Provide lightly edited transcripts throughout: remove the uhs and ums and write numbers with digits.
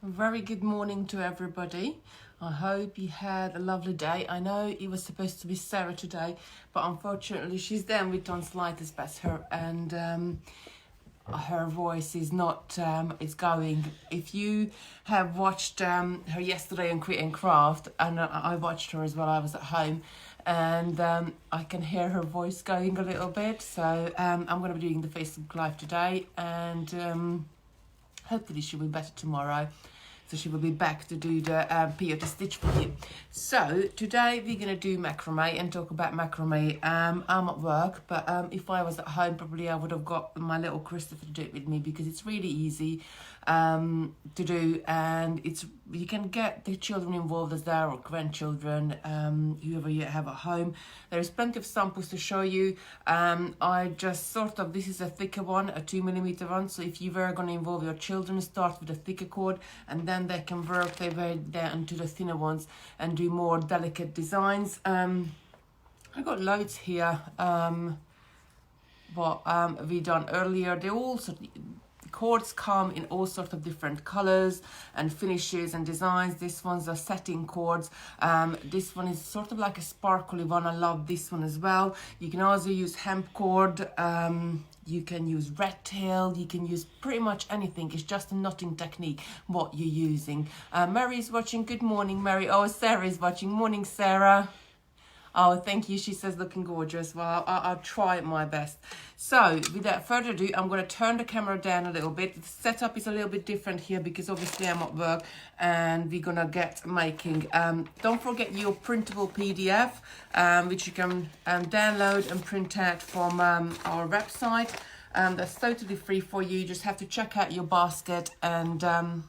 Very good morning to everybody. I hope you had a lovely day. I know it was supposed to be Sarah today, but unfortunately she's down with tonsillitis, bless her, and her voice is not, it's going. If you have watched her yesterday on Create and Craft, and I watched her as well, I was at home, and I can hear her voice going a little bit, so I'm going to be doing the Facebook Live today, and hopefully she'll be better tomorrow. So she will be back to do the peyote stitch for you. So today we're going to do macrame and talk about macrame. I'm at work, but if I was at home, probably I would have got my little Christopher to do it with me, because it's really easy to do, and you can get the children involved as there, or grandchildren, whoever you have at home. There's plenty of samples to show you. I just this is a thicker one, a 2mm one, so if you were going to involve your children, start with a thicker cord, and then they can work their way down to the thinner ones and do more delicate designs. I got loads here, what we done earlier. They all cords come in all sorts of different colors and finishes and designs. This one's a setting cords. This one is sort of like a sparkly one. I love this one as well. You can also use hemp cord. You can use red tail. You can use pretty much anything. It's just a knotting technique what you're using. Mary is watching. Good morning, Mary. Oh, Sarah is watching. Morning, Sarah. Oh, thank you. She says looking gorgeous. Well, I'll try my best. So without further ado, I'm going to turn the camera down a little bit. The setup is a little bit different here because obviously I'm at work and we're going to get making. Don't forget your printable PDF, which you can download and print out from our website. That's totally free for you. You just have to check out your basket, and I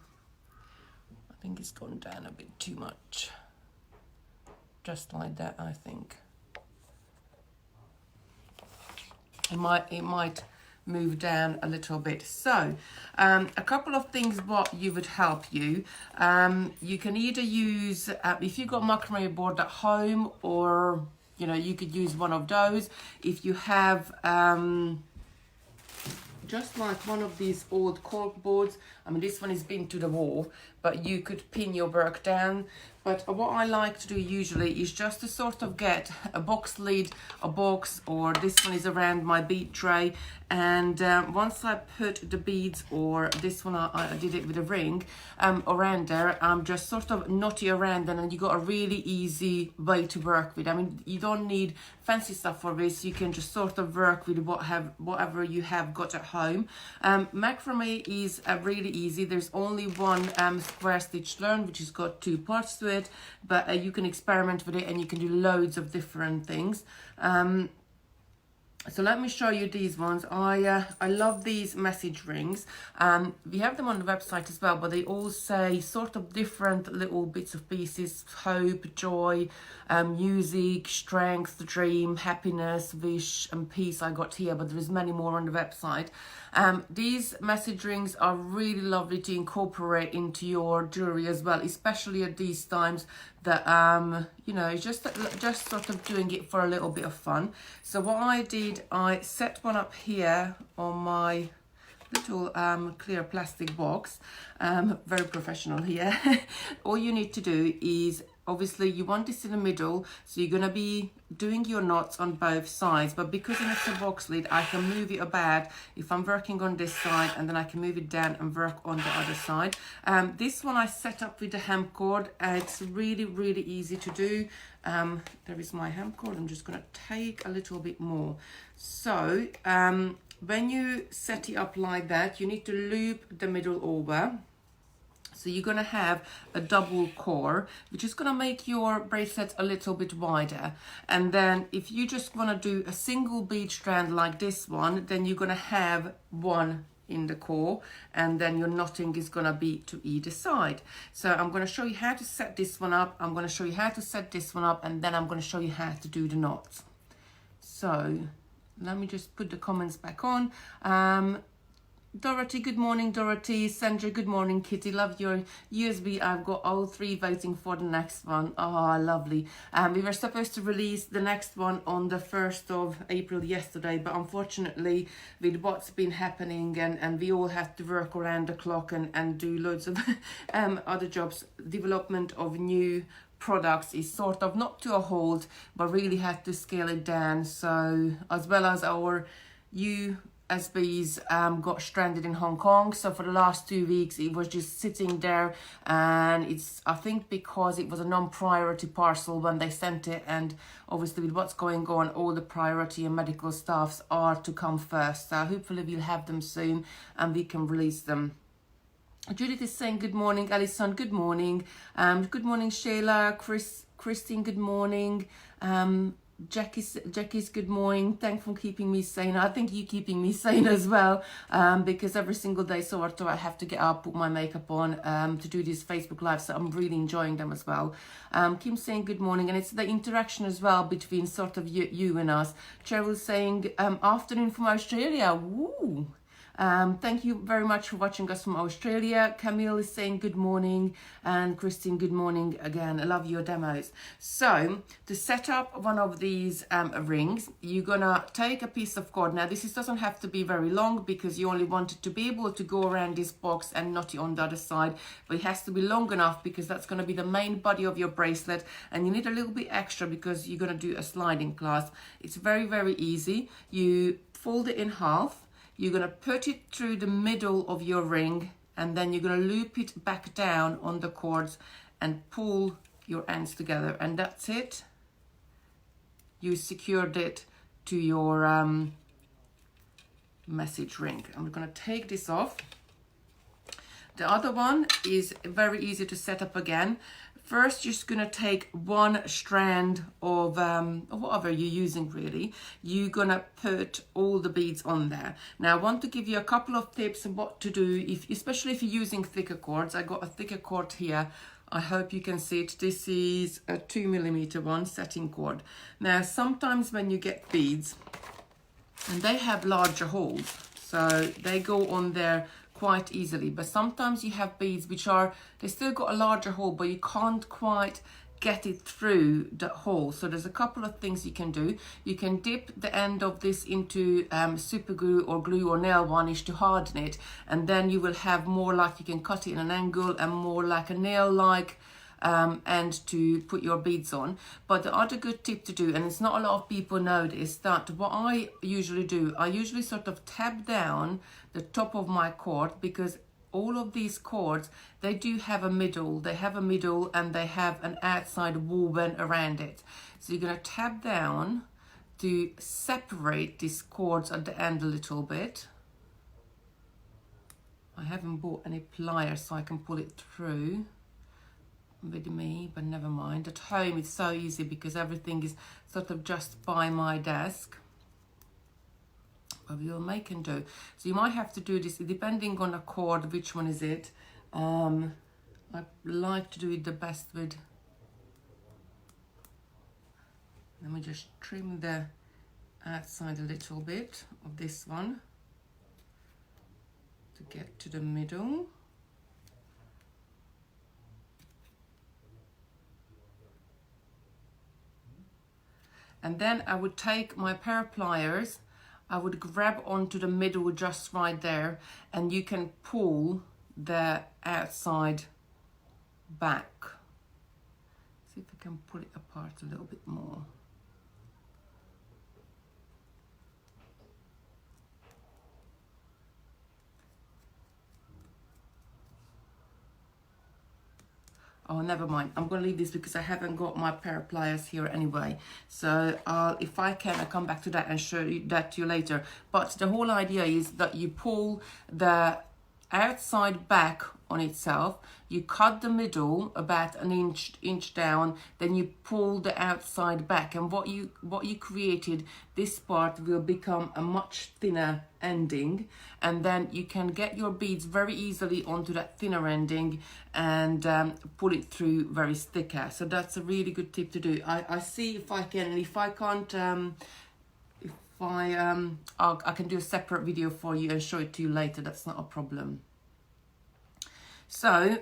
think it's gone down a bit too much. Just like that, I think. It might move down a little bit. So, a couple of things what you would help you. You can either use, if you've got macrame board at home, or, you could use one of those. If you have, just like one of these old cork boards, this one has been to the wall, but you could pin your work down. But what I like to do usually is just to sort of get a box lid, a box, or this one is around my bead tray. And once I put the beads, or this one I did it with a ring, around there, I'm just sort of knotty around them, and you got a really easy way to work with. You don't need fancy stuff for this. You can just sort of work with whatever you have got at home. Macrame is really easy. There's only one square stitch learn, which has got 2 parts to it, but you can experiment with it and you can do loads of different things. So let me show you these ones. I love these message rings. We have them on the website as well, but they all say sort of different little bits of pieces: hope, joy, music, strength, dream, happiness, wish, and peace. I got here, but there's many more on the website. These message rings are really lovely to incorporate into your jewelry as well, especially at these times that just sort of doing it for a little bit of fun. So what I did, I set one up here on my little clear plastic box. Very professional here. All you need to do is, obviously you want this in the middle, so you're going to be doing your knots on both sides, but because it's a box lid, I can move it about if I'm working on this side, and then I can move it down and work on the other side. This one I set up with the hemp cord. It's really, really easy to do. There is my hemp cord. I'm just going to take a little bit more. So when you set it up like that, you need to loop the middle over. So you're going to have a double core, which is going to make your bracelet a little bit wider. And then if you just want to do a single bead strand like this one, then you're going to have one in the core, and then your knotting is going to be to either side. So I'm going to show you how to set this one up. I'm going to show you how to set this one up, and then I'm going to show you how to do the knots. So let me just put the comments back on. Dorothy, good morning, Dorothy. Sandra, good morning, Kitty. Love your USB. I've got all three voting for the next one. Oh, lovely. We were supposed to release the next one on the 1st of April yesterday, but unfortunately, with what's been happening and we all had to work around the clock and do loads of other jobs, development of new products is sort of not to a halt, but really had to scale it down. So, as well as our USBs got stranded in Hong Kong, so for the last 2 weeks it was just sitting there, and it's, I think, because it was a non-priority parcel when they sent it, and obviously with what's going on, all the priority and medical staffs are to come first, so hopefully we'll have them soon and we can release them. Judith is saying good morning. Alison, good morning. Good morning, Sheila. Christine, good morning. Jackie's good morning. Thanks for keeping me sane. I think you keeping me sane as well, because every single day sort of I have to get up, put my makeup on to do these Facebook Lives, so I'm really enjoying them as well. Kim saying good morning, and it's the interaction as well between sort of you and us. Cheryl saying afternoon from Australia. Woo! Thank you very much for watching us from Australia. Camille is saying good morning, and Christine, good morning again. I love your demos. So to set up one of these rings, you're gonna take a piece of cord. Now this doesn't have to be very long because you only want it to be able to go around this box and not it on the other side, but it has to be long enough because that's going to be the main body of your bracelet, and you need a little bit extra because you're going to do a sliding clasp. It's very, very easy. You fold it in half. You're going to put it through the middle of your ring, and then you're going to loop it back down on the cords and pull your ends together, and that's it. You secured it to your message ring. I'm going to take this off. The other one is very easy to set up again. First, you're just going to take one strand of whatever you're using, really. You're going to put all the beads on there. Now, I want to give you a couple of tips on what to do, especially if you're using thicker cords. I got a thicker cord here. I hope you can see it. This is a 2mm one, setting cord. Now, sometimes when you get beads, and they have larger holes, so they go on there quite easily, but sometimes you have beads which they still got a larger hole, but you can't quite get it through the hole. So there's a couple of things you can do. You can dip the end of this into super glue or glue or nail varnish to harden it, and then you will have more like, you can cut it in an angle and more like a nail like and to put your beads on. But the other good tip to do, and it's not a lot of people know this, that what I usually do, I usually sort of tap down the top of my cord, because all of these cords, they do have a middle. They have a middle and they have an outside woven around it. So you're going to tap down to separate these cords at the end a little bit. I haven't bought any pliers so I can pull it through with me, but never mind. At home it's so easy because everything is sort of just by my desk. But we'll make and do. So you might have to do this depending on a cord, which one is it. I like to do it the best with. Let me just trim the outside a little bit of this one to get to the middle. And then I would take my pair of pliers, I would grab onto the middle just right there, and you can pull the outside back. See if I can pull it apart a little bit more. Oh, never mind. I'm going to leave this because I haven't got my pair of pliers here anyway. So if I can, I'll come back to that and show you that to you later. But the whole idea is that you pull the outside back on itself, you cut the middle about an inch down, then you pull the outside back, and what you created, this part will become a much thinner ending, and then you can get your beads very easily onto that thinner ending and pull it through very thicker. So that's a really good tip to do. I see if I can, and if I can't, if I can do a separate video for you and show it to you later. That's not a problem. So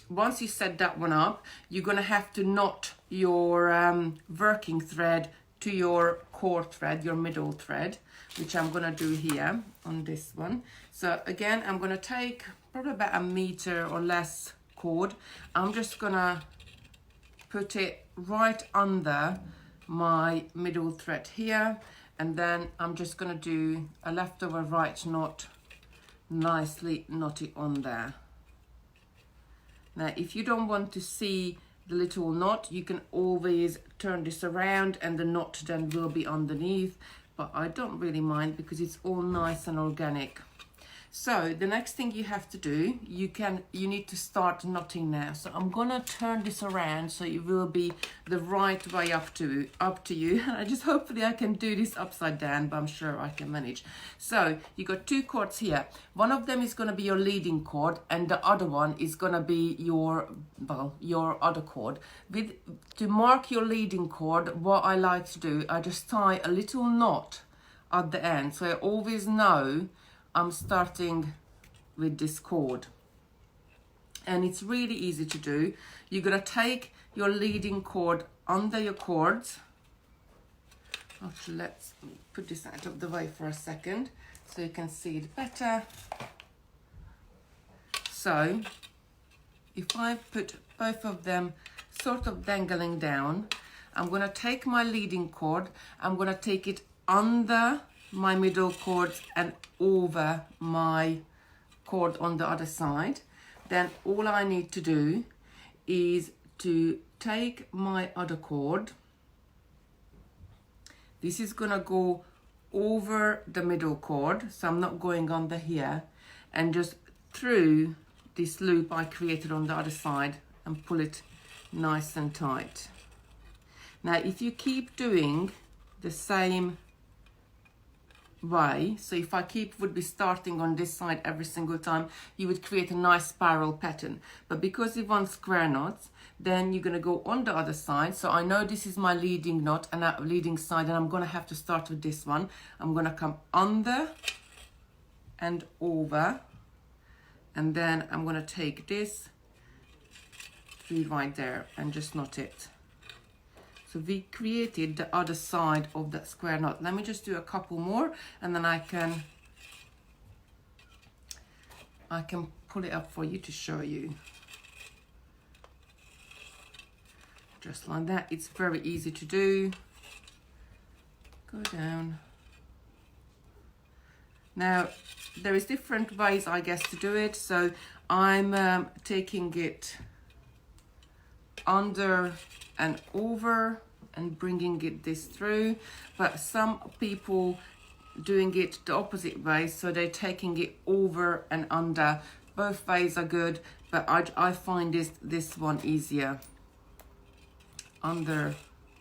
once you set that one up, you're going to have to knot your working thread to your core thread, your middle thread, which I'm going to do here on this one. So again, I'm going to take probably about 1 meter or less cord. I'm just going to put it right under my middle thread here, and then I'm just going to do a left over right knot, nicely knot it on there. Now, if you don't want to see the little knot, you can always turn this around and the knot then will be underneath, but I don't really mind because it's all nice and organic. So the next thing you have to do, you need to start knotting now. So I'm gonna turn this around so it will be the right way up to you. Hopefully I can do this upside down, but I'm sure I can manage. So you got 2 cords here. One of them is gonna be your leading cord, and the other one is gonna be your other cord. To mark your leading cord, what I like to do, I just tie a little knot at the end, so I always know I'm starting with this cord. And it's really easy to do. You're gonna take your leading cord under your cords. Actually, let's put this out of the way for a second so you can see it better. So if I put both of them sort of dangling down, I'm gonna take my leading cord, I'm gonna take it under my middle cord and over my cord on the other side. Then all I need to do is to take my other cord. This is gonna go over the middle cord, so I'm not going under here, and just through this loop I created on the other side and pull it nice and tight. Now if you keep doing the same way, so if I would be starting on this side every single time, you would create a nice spiral pattern. But because you want square knots, then you're going to go on the other side. So I know this is my leading knot and that leading side, and I'm going to have to start with this one. I'm going to come under and over, and then I'm going to take this through right there and just knot it. So we created the other side of that square knot. Let me just do a couple more, and then I can pull it up for you to show you. Just like that. It's very easy to do. Go down. Now, there is different ways, I guess, to do it. So I'm taking it under and over and bringing it this through, but some people doing it the opposite way, so they're taking it over and under. Both ways are good, but I find this one easier. Under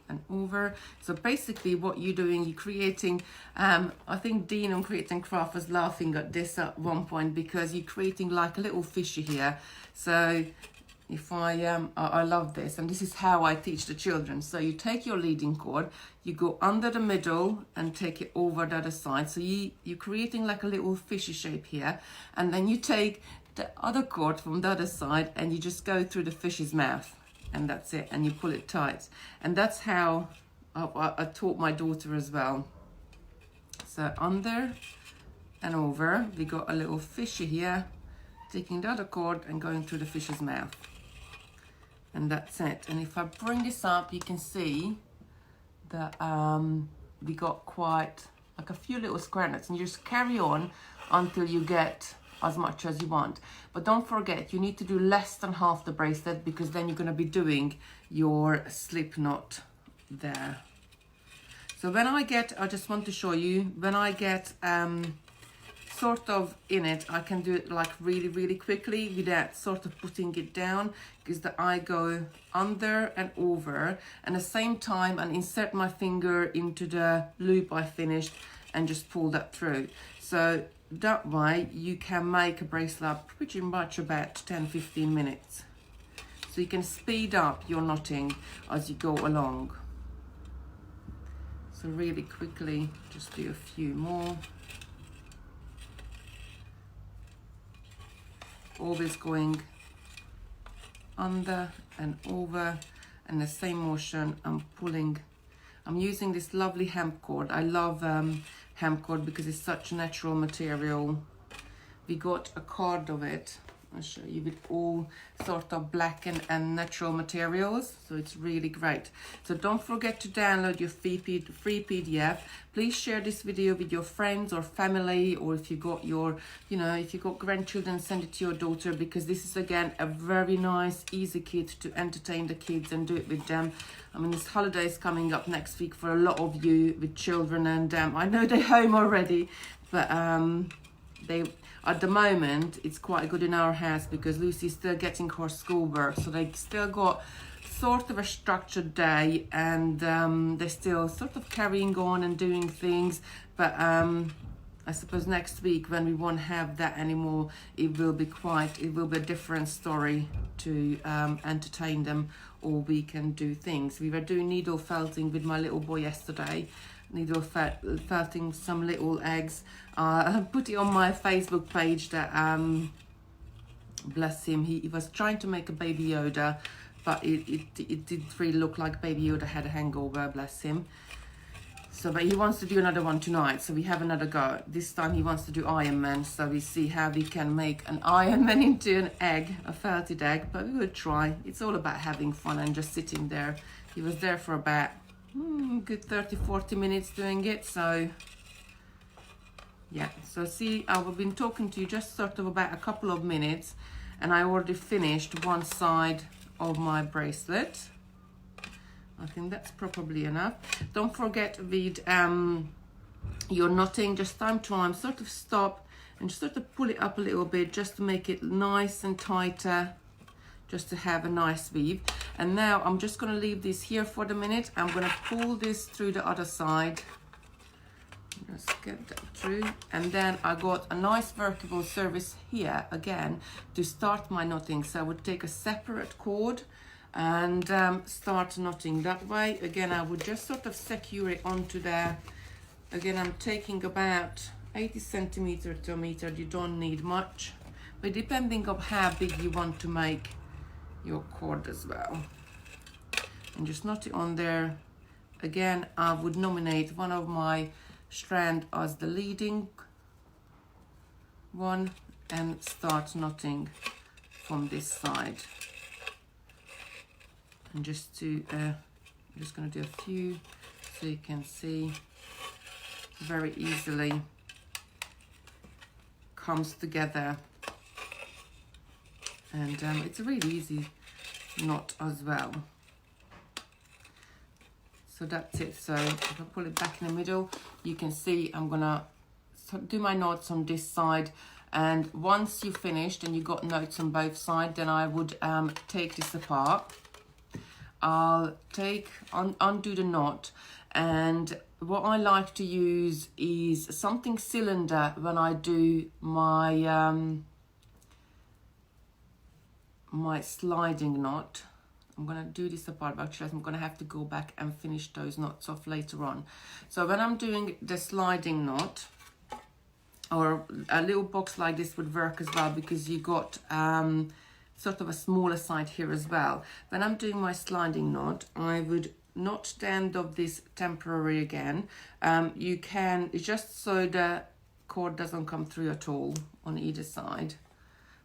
and over. So basically what you're doing, you're creating, I think Dean on Create and Craft was laughing at this at one point, because you're creating like a little fishy here. So if I love this, and this is how I teach the children. So you take your leading cord, you go under the middle and take it over the other side. So you're creating like a little fishy shape here, and then you take the other cord from the other side and you just go through the fish's mouth, and that's it, and you pull it tight. And that's how I taught my daughter as well. So under and over, we got a little fishy here, taking the other cord and going through the fish's mouth. And that's it. And if I bring this up, you can see that we got quite like a few little square knots, and you just carry on until you get as much as you want. But don't forget, you need to do less than half the bracelet, because then you're going to be doing your slip knot there. So when I just want to show you, when I get sort of in it, I can do it like really quickly without sort of putting it down, because I go under and over, and at the same time and insert my finger into the loop I finished and just pull that through. So that way you can make a bracelet pretty much about 10-15 minutes. So you can speed up your knotting as you go along. So So really quickly, just do a few more. Always going under and over, and the same motion I'm pulling. I'm using this lovely hemp cord. I love hemp cord because it's such a natural material. We got a card of it. I'll show you, with all sort of black and natural materials, so it's really great. So don't forget to download your free PDF. Please share this video with your friends or family, or if you got your, if you got grandchildren, send it to your daughter, because this is again a very nice, easy kit to entertain the kids and do it with them. I mean, this holiday is coming up next week for a lot of you with children, and I know they're home already, but at the moment, it's quite good in our house because Lucy's still getting her schoolwork, so they still got sort of a structured day, and they're still sort of carrying on and doing things. But I suppose next week, when we won't have that anymore, it will be a different story to entertain them all week and do things. We were doing needle felting with my little boy yesterday. Needle felting some little eggs. I put it on my Facebook page that bless him, he was trying to make a Baby Yoda, but it didn't really look like Baby Yoda had a hangover, bless him. So, but he wants to do another one tonight, so we have another go. This time he wants to do Iron Man, so we see how we can make an Iron Man into an egg, a felted egg, but we will try. It's all about having fun and just sitting there. He was there for about good 30-40 minutes doing it. So yeah, so see, I've been talking to you just sort of about a couple of minutes, and I already finished one side of my bracelet. I think that's probably enough. Don't forget with your knotting, just time to time, sort of stop and just sort of pull it up a little bit, just to make it nice and tighter, just to have a nice weave. And now I'm just going to leave this here for the minute. I'm going to pull this through the other side. Just get that through. And then I got a nice vertical surface here again to start my knotting. So I would take a separate cord and start knotting that way. Again, I would just sort of secure it onto there. Again, I'm taking about 80 centimeters to a meter. You don't need much, but depending on how big you want to make your cord as well, and just knot it on there. Again, I would nominate one of my strand as the leading one and start knotting from this side. And just to I'm just going to do a few so you can see very easily comes together. And it's a really easy knot as well. So that's it. So if I pull it back in the middle, you can see I'm gonna do my knots on this side. And once you've finished and you've got knots on both sides, then I would take this apart. I'll undo the knot, and what I like to use is something cylinder when I do my my sliding knot. I'm going to do this apart, but actually I'm going to have to go back and finish those knots off later on. So when I'm doing the sliding knot, or a little box like this would work as well, because you got sort of a smaller side here as well. When I'm doing my sliding knot, I would knot the end of this temporary again. You can, just so the cord doesn't come through at all on either side.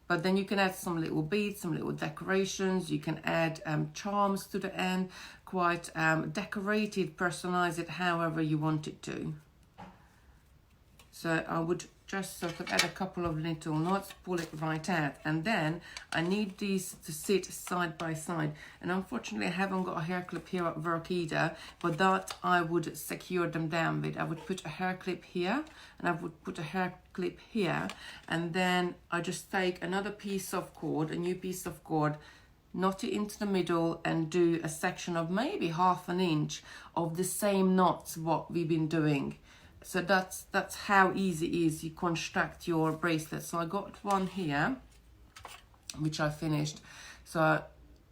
But then you can add some little beads, some little decorations. You can add charms to the end, quite decorated, personalize it however you want it to. So I would just sort of add a couple of little knots, pull it right out. And then I need these to sit side by side. And unfortunately, I haven't got a hair clip here at work either, but that I would secure them down with. I would put a hair clip here, and I would put a hair clip here. And then I just take another piece of cord, a new piece of cord, knot it into the middle and do a section of maybe 1/2 inch of the same knots what we've been doing. So that's how easy it is you construct your bracelet. So I got one here, which I finished. So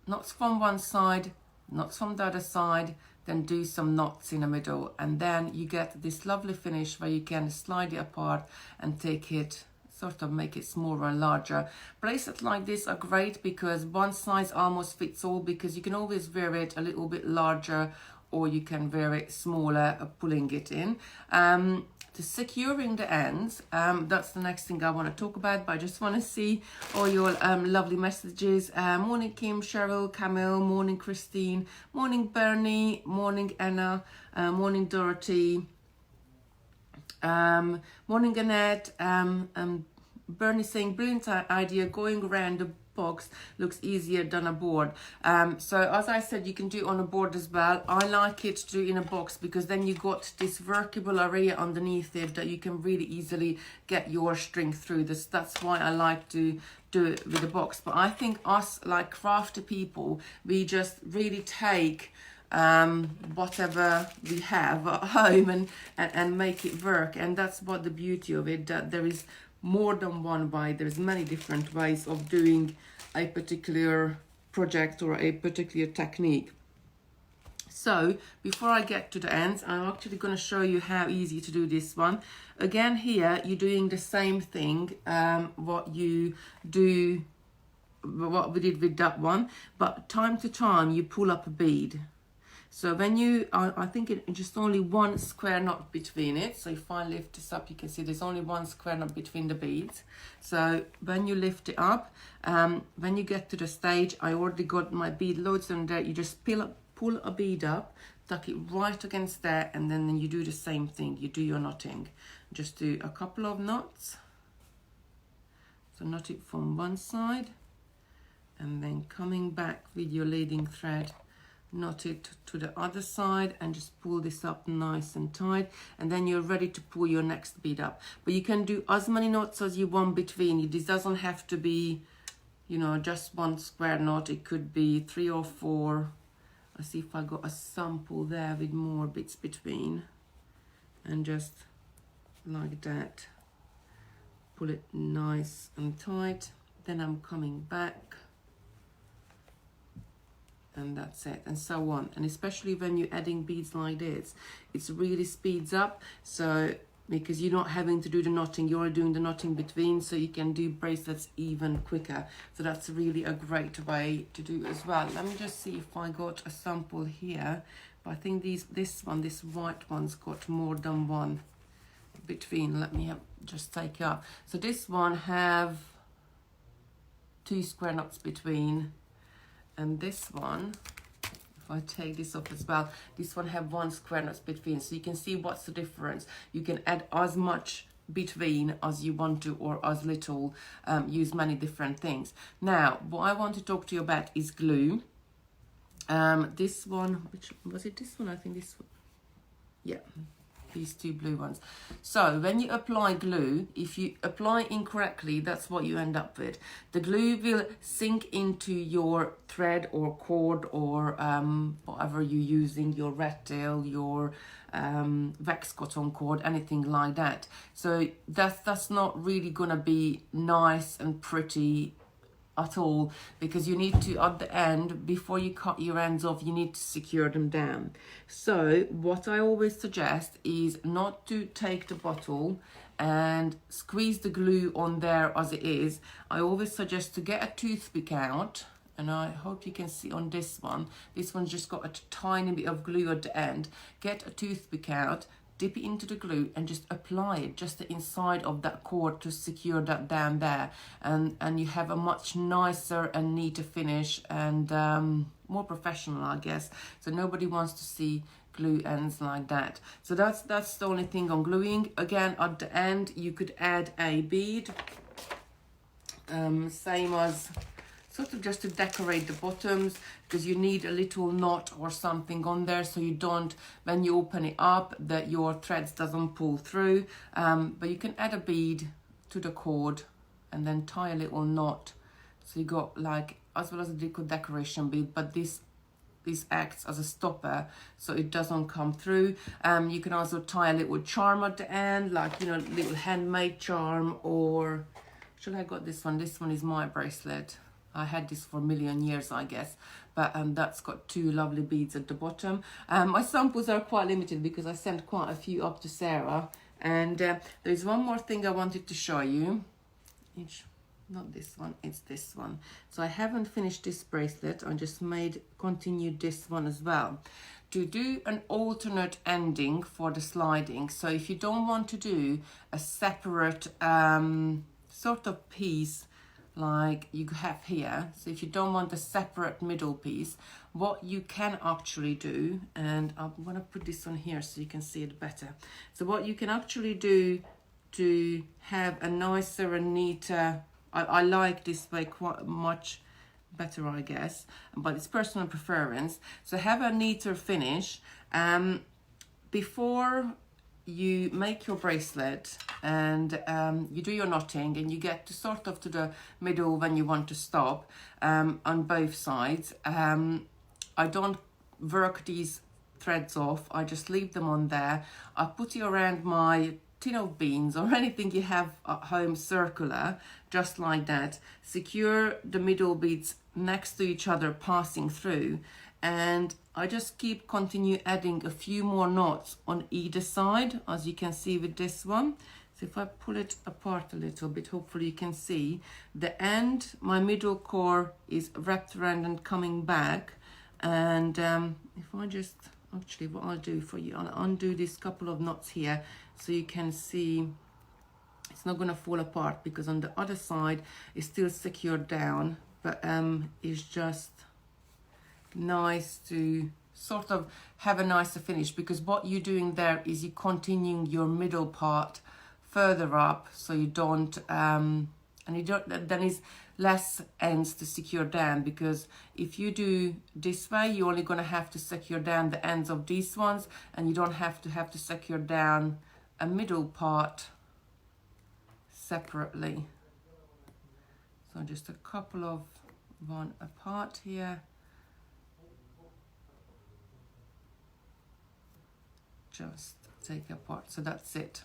knots from one side, knots from the other side, then do some knots in the middle, and then you get this lovely finish where you can slide it apart and take it, sort of make it smaller and larger. Bracelets like this are great because one size almost fits all, because you can always wear it a little bit larger or you can wear it smaller, pulling it in. To securing the ends, that's the next thing I want to talk about, but I just want to see all your lovely messages. Morning Kim, Cheryl, Camille, morning Christine, morning Bernie, morning Anna, morning Dorothy, morning Annette. Bernie saying, brilliant idea, going around the box looks easier than a board. So as I said, you can do it on a board as well. I like it to do in a box because then you got this workable area underneath it that you can really easily get your string through this. That's why I like to do it with a box. But I think us like crafty people, we just really take whatever we have at home and make it work. And that's what the beauty of it, that there is more than one way. There's many different ways of doing a particular project or a particular technique. So before I get to the ends, I'm actually going to show you how easy to do this one. Again, here you're doing the same thing what we did with that one, but time to time you pull up a bead. So when you, I think it's just only one square knot between it. So if I lift this up, you can see there's only one square knot between the beads. So when you lift it up, when you get to the stage, I already got my bead loads on there. You just pull a bead up, tuck it right against there, and then you do the same thing. You do your knotting. Just do a couple of knots. So knot it from one side, and then coming back with your leading thread, knot it to the other side and just pull this up nice and tight, and then you're ready to pull your next bead up. But you can do as many knots as you want between. This doesn't have to be, you know, just one square knot. It could be 3 or 4. I see if I got a sample there with more bits between, and just like that, pull it nice and tight. Then I'm coming back, and that's it, and so on. And especially when you're adding beads like this, it really speeds up. So because you're not having to do the knotting, you're doing the knotting between, so you can do bracelets even quicker. So that's really a great way to do as well. Let me just see if I got a sample here, but I think this white one's got more than one between. Let me just take it up. So this one have 2 square knots between, and this one, if I take this off as well, this one have 1 square knot between. So you can see what's the difference. You can add as much between as you want to, or as little. Use many different things. Now, what I want to talk to you about is glue. This one, which was it? This one, I think this one. Yeah, these 2 blue ones. So when you apply glue, if you apply incorrectly, that's what you end up with. The glue will sink into your thread or cord or whatever you're using, your rat tail, your wax cotton cord, anything like that. So that's not really gonna be nice and pretty at all, because you need to, at the end, before you cut your ends off, you need to secure them down. So what I always suggest is not to take the bottle and squeeze the glue on there as it is. I always suggest to get a toothpick out, and I hope you can see on this one. This one's just got a tiny bit of glue at the end. Get a toothpick out, dip it into the glue and just apply it just the inside of that cord to secure that down there, and you have a much nicer and neater finish, and more professional, I guess. So nobody wants to see glue ends like that. So that's the only thing on gluing. Again, at the end you could add a bead, same as sort of just to decorate the bottoms, because you need a little knot or something on there, so you don't, when you open it up, that your threads doesn't pull through. But you can add a bead to the cord and then tie a little knot, so you got like, as well as a little decoration bead, but this acts as a stopper so it doesn't come through. You can also tie a little charm at the end, like, you know, little handmade charm. Or should I got this one? This one is my bracelet. I had this for a million years, I guess, but that's got 2 lovely beads at the bottom. My samples are quite limited because I sent quite a few up to Sarah. And there's one more thing I wanted to show you. Not this one, it's this one. So I haven't finished this bracelet, I just continued this one as well. To do an alternate ending for the sliding. So if you don't want to do a separate sort of piece like you have here, so if you don't want a separate middle piece, what you can actually do, and I'm gonna put this on here so you can see it better. So what you can actually do to have a nicer and neater, I like this way quite much better, I guess, but it's personal preference. So have a neater finish. Before you make your bracelet and you do your knotting and you get to sort of to the middle when you want to stop on both sides, I don't work these threads off, I just leave them on there. I put it around my tin of beans or anything you have at home circular, just like that. Secure the middle beads next to each other passing through, and I just continue adding a few more knots on either side, as you can see with this one. So if I pull it apart a little bit, hopefully you can see the end, my middle core is wrapped around and coming back. And if I just, actually what I'll do for you, I'll undo this couple of knots here so you can see it's not going to fall apart, because on the other side it's still secured down, but it's just nice to sort of have a nicer finish, because what you're doing there is you're continuing your middle part further up, so you don't and you don't, then is less ends to secure down, because if you do this way you're only going to have to secure down the ends of these ones, and you don't have to secure down a middle part separately. So just a couple of one apart here, just take apart, so that's it.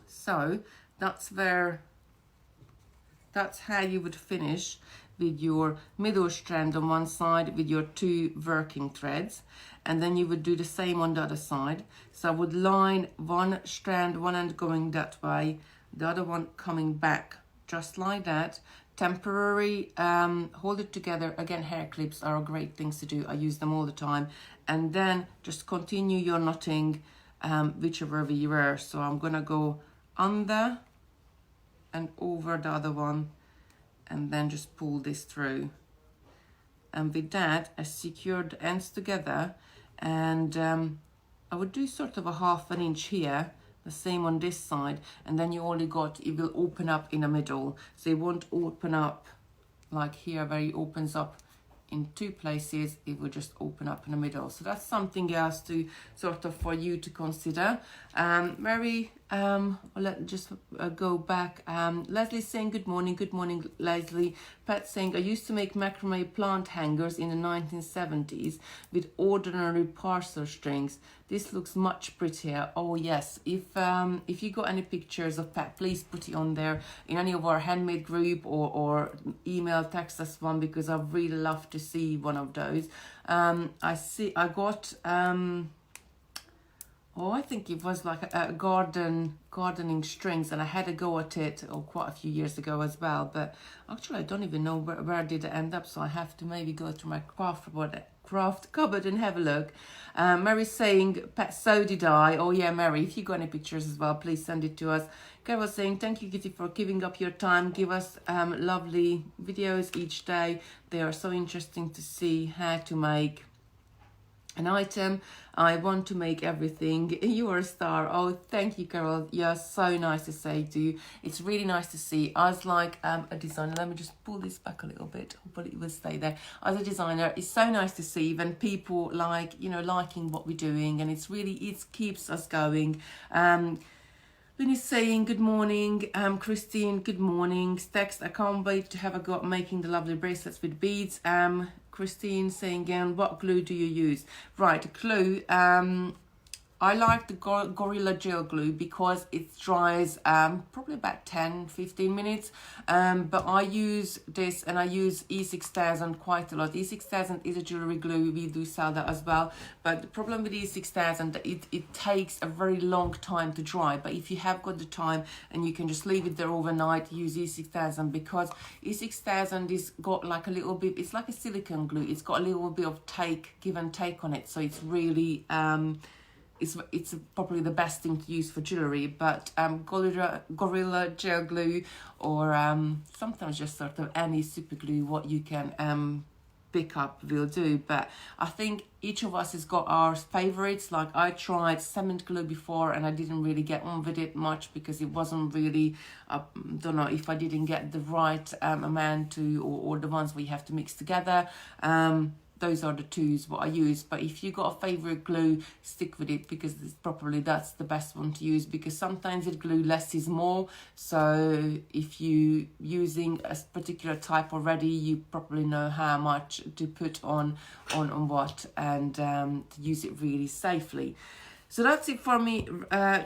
So that's how you would finish with your middle strand on one side with your 2 working threads, and then you would do the same on the other side. So I would line one strand, one end going that way, the other one coming back, just like that. Temporary, hold it together. Again, hair clips are great things to do, I use them all the time. And then just continue your knotting whichever way you are. So I'm gonna go under and over the other one, and then just pull this through. And with that, I secured the ends together, and I would do sort of a 1/2 inch here, the same on this side, and then you only got, it will open up in the middle, so it won't open up like here where it opens up in 2 places, it will just open up in the middle. So that's something else to sort of for you to consider. Let's just go back. Leslie saying good morning Leslie. Pat saying I used to make macrame plant hangers in the 1970s with ordinary parcel strings. This looks much prettier. Oh yes, if you got any pictures of Pat, please put it on there in any of our handmade group, or email, text us one, because I really love to see one of those. I got I think it was like a gardening strings, and I had a go at it quite a few years ago as well, but actually I don't even know where did it end up, so I have to maybe go to my craft cupboard and have a look. Mary's saying, Pat, so did I. Oh yeah, Mary, if you got any pictures as well, please send it to us. Carol saying, thank you Kitty for giving up your time, give us lovely videos each day. They are so interesting to see how to make an item. I want to make everything. You are a star. Oh, thank you, Carol. You're so nice to say to you. It's really nice to see. As like a designer, let me just pull this back a little bit. Hopefully it will stay there. As a designer, it's so nice to see when people like, liking what we're doing, and it keeps us going. Winnie's saying good morning. Christine, good morning. Text, I can't wait to have a go at making the lovely bracelets with beads. Christine saying again, what glue do you use? Right, glue. I like the Gorilla Gel Glue because it dries probably about 10-15 minutes. But I use this, and I use E6000 quite a lot. E6000 is a jewelry glue. We do sell that as well. But the problem with E6000, it takes a very long time to dry. But if you have got the time and you can just leave it there overnight, use E6000, because E6000 is got like a little bit, it's like a silicone glue. It's got a little bit of give and take on it. So it's really... It's probably the best thing to use for jewellery, but Gorilla Gel Glue, or sometimes just sort of any super glue what you can pick up will do. But I think each of us has got our favourites. Like I tried cement glue before and I didn't really get on with it much because it wasn't really, don't know if I didn't get the right amount to, or the ones we have to mix together. Those are the twos what I use. But if you got a favorite glue, stick with it, because that's the best one to use, because sometimes it glue less is more. So if you using a particular type already, you probably know how much to put on what, and to use it really safely. So that's it for me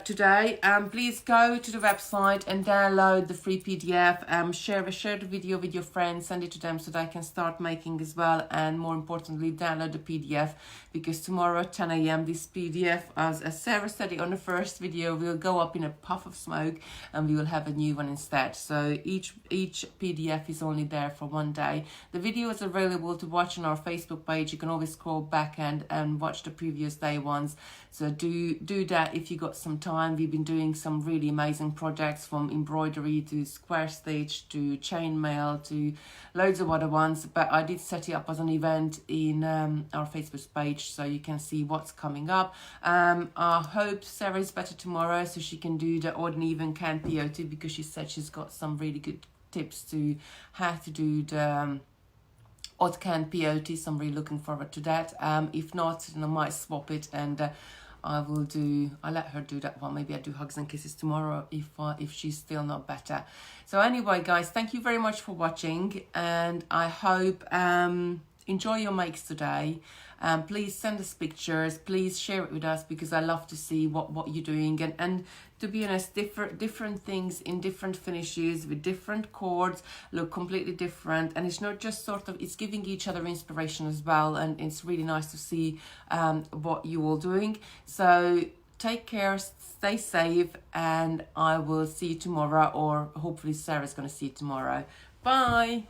today. Please go to the website and download the free PDF. Share the video with your friends, send it to them so they can start making as well. And more importantly, download the PDF, because tomorrow at 10 a.m. this PDF, as Sarah said on the first video, will go up in a puff of smoke and we will have a new one instead. So each PDF is only there for one day. The video is available to watch on our Facebook page. You can always scroll back and watch the previous day ones. So do that if you got some time. We've been doing some really amazing projects, from embroidery to square stitch to chainmail to loads of other ones. But I did set it up as an event in our Facebook page, so you can see what's coming up. I hope Sarah is better tomorrow so she can do the odd and even can peyote, because she said she's got some really good tips to how to do the odd can peyote. So I'm really looking forward to that. If not, then I might swap it, and I'll let her do that one. Maybe I do hugs and kisses tomorrow if she's still not better. So anyway, guys, thank you very much for watching, and I hope enjoy your makes today. Please send us pictures. Please share it with us, because I love to see what you're doing. And to be honest, different things in different finishes with different cords look completely different. And it's not just sort of, it's giving each other inspiration as well. And it's really nice to see what you all doing. So take care, stay safe, and I will see you tomorrow, or hopefully Sarah's going to see you tomorrow. Bye.